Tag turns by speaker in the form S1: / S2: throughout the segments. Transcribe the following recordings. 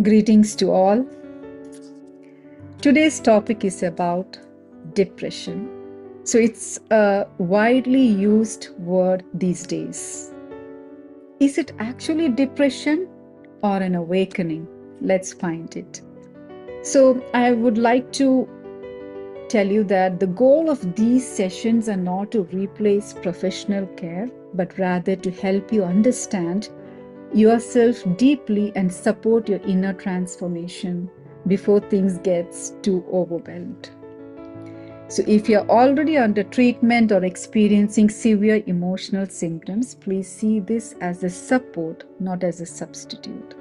S1: Greetings to all. Today's topic is about depression. So, it's a widely used word these days. Is it actually depression or an awakening? Let's find it. So, I would like to tell you that the goal of these sessions are not to replace professional care, but rather to help you understand yourself deeply and support your inner transformation before things gets too overwhelmed. So if you're already under treatment or experiencing severe emotional symptoms, please see this as a support, not as a substitute.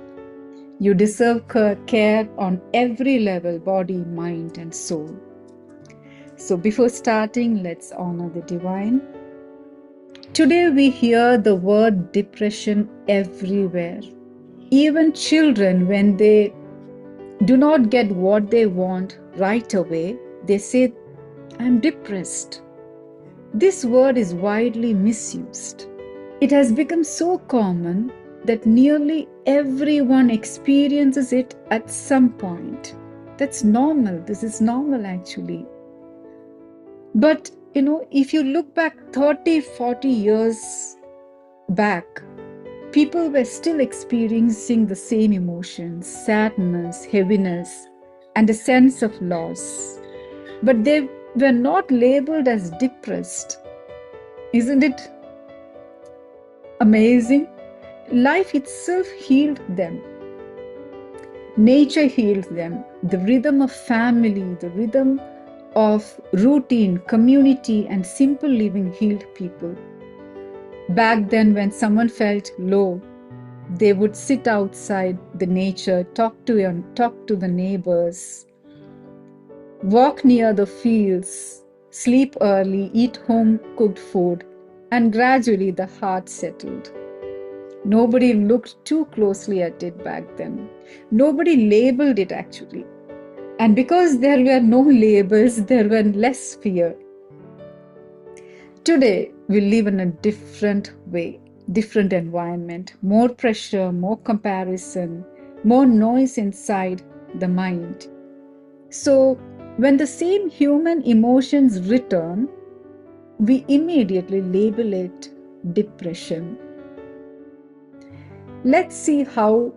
S1: You deserve care on every level, body, mind, and soul. So before starting, let's honor the divine. Today we hear the word depression everywhere. Even children, when they do not get what they want right away, they say, "I'm depressed." This word is widely misused. It has become so common that nearly everyone experiences it at some point. That's normal. This is normal actually. But if you look back 30, 40 years back, people were still experiencing the same emotions, sadness, heaviness, and a sense of loss. But they were not labeled as depressed. Isn't it amazing? Life itself healed them. Nature healed them. The rhythm of family, the rhythm of routine, community, and simple living healed people. Back then, when someone felt low, they would sit outside the nature, talk to the neighbors, walk near the fields, sleep early, eat home-cooked food, and gradually the heart settled. Nobody looked too closely at it back then. Nobody labeled it actually. And because there were no labels, there were less fear. Today, we live in a different way, different environment, more pressure, more comparison, more noise inside the mind. So, when the same human emotions return, we immediately label it depression. Let's see how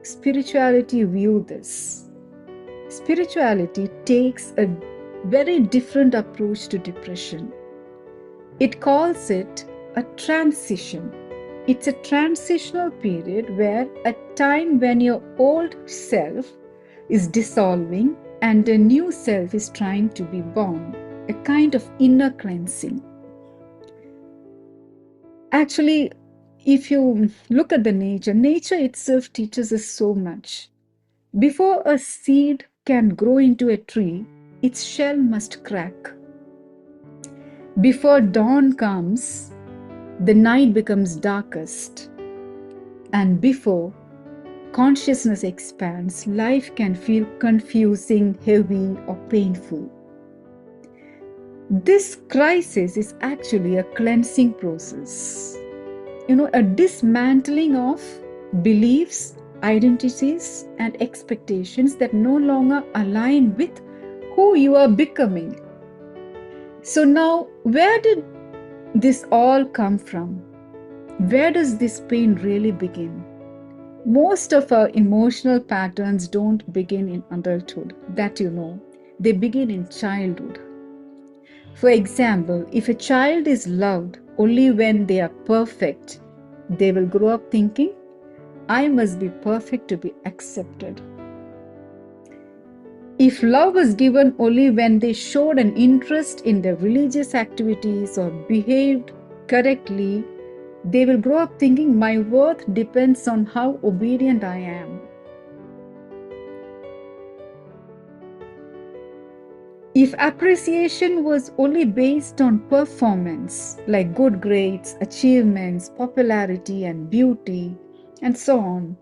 S1: spirituality views this. Spirituality takes a very different approach to depression. It calls it a transition. It's a transitional period where a time when your old self is dissolving and a new self is trying to be born, a kind of inner cleansing. Actually, if you look at the nature itself teaches us so much. Before a seed can grow into a tree, its shell must crack. Before dawn comes, the night becomes darkest. And before consciousness expands, life can feel confusing, heavy, or painful. This crisis is actually a cleansing process. A dismantling of beliefs, identities, and expectations that no longer align with who you are becoming. So now, where did this all come from? Where does this pain really begin? Most of our emotional patterns don't begin in adulthood, that you know. They begin in childhood. For example, if a child is loved only when they are perfect, they will grow up thinking, "I must be perfect to be accepted." If love was given only when they showed an interest in their religious activities or behaved correctly, they will grow up thinking, "My worth depends on how obedient I am." If appreciation was only based on performance, like good grades, achievements, popularity, and beauty, and so on,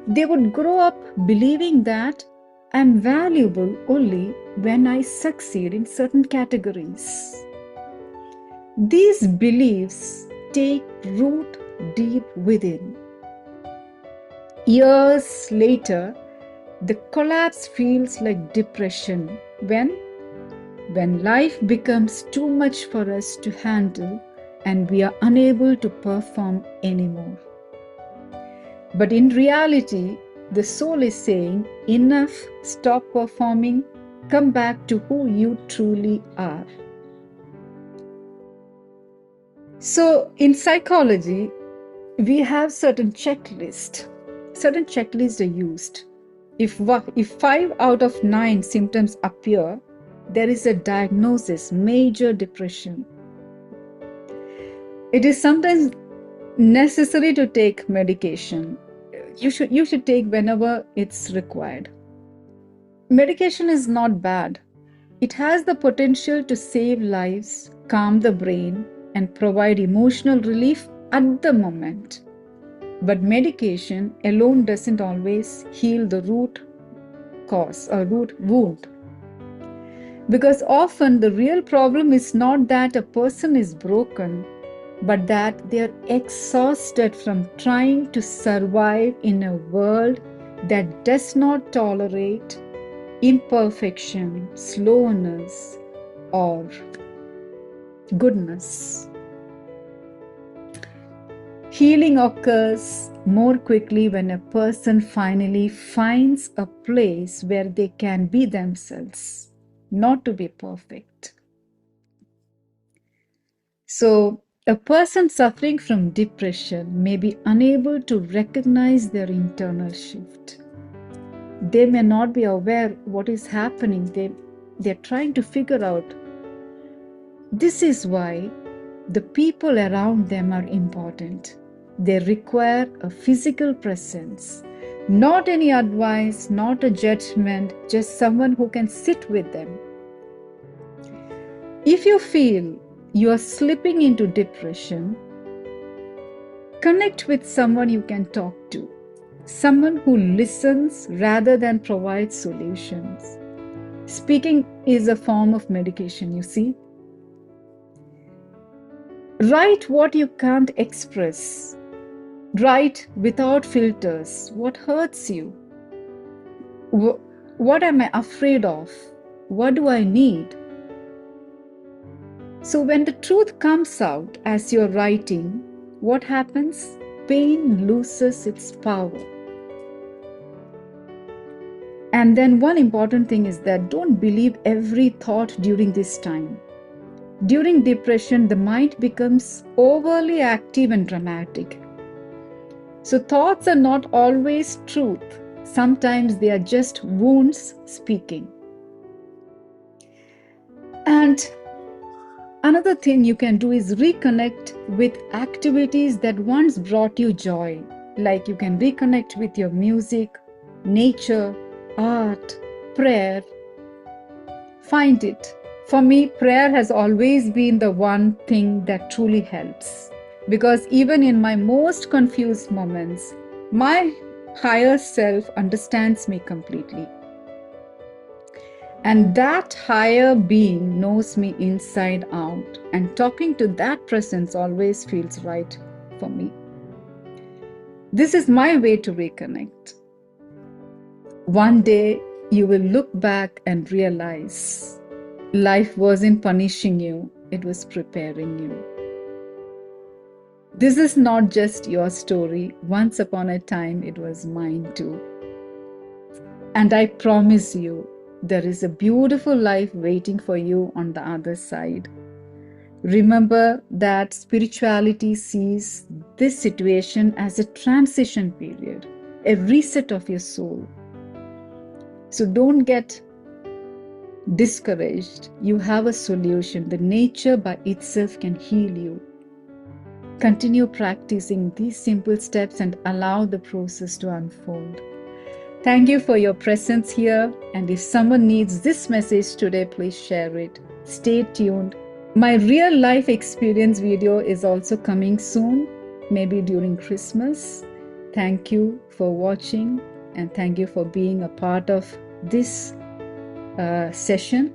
S1: they would grow up believing that I'm valuable only when I succeed in certain categories. These beliefs take root deep within. Years later, The collapse feels like depression when life becomes too much for us to handle and we are unable to perform anymore. But in reality, the soul is saying, enough, stop performing, come back to who you truly are. So in psychology, we have certain checklists. Certain checklists are used. If 5 out of 9 symptoms appear, there is a diagnosis, major depression. It is sometimes necessary to take medication. You should take whenever it's required. Medication is not bad. It has the potential to save lives, calm the brain, and provide emotional relief at the moment. But medication alone doesn't always heal the root cause or root wound. Because often the real problem is not that a person is broken, but that they are exhausted from trying to survive in a world that does not tolerate imperfection, slowness, or goodness. Healing occurs more quickly when a person finally finds a place where they can be themselves, not to be perfect. So, a person suffering from depression may be unable to recognize their internal shift. They may not be aware what is happening. They're trying to figure out. This is why the people around them are important. They require a physical presence, not any advice, not a judgment, just someone who can sit with them. If you feel you are slipping into depression, connect with someone you can talk to, someone who listens rather than provides solutions. Speaking is a form of medication, you see. Write what you can't express. Write without filters. What hurts you? What am I afraid of? What do I need? So when the truth comes out as you're writing, what happens? Pain loses its power. And then one important thing is that don't believe every thought during this time. During depression, the mind becomes overly active and dramatic. So thoughts are not always truth. Sometimes they are just wounds speaking. And another thing you can do is reconnect with activities that once brought you joy. Like you can reconnect with your music, nature, art, prayer. Find it. For me, prayer has always been the one thing that truly helps. Because even in my most confused moments, my higher self understands me completely. And that higher being knows me inside out. And talking to that presence always feels right for me. This is my way to reconnect. One day, you will look back and realize life wasn't punishing you, it was preparing you. This is not just your story. Once upon a time, it was mine too. And I promise you, there is a beautiful life waiting for you on the other side. Remember that spirituality sees this situation as a transition period, a reset of your soul. So don't get discouraged. You have a solution. The nature by itself can heal you. Continue practicing these simple steps and allow the process to unfold. Thank you for your presence here. And if someone needs this message today, please share it. Stay tuned. My real life experience video is also coming soon, maybe during Christmas. Thank you for watching and thank you for being a part of this session.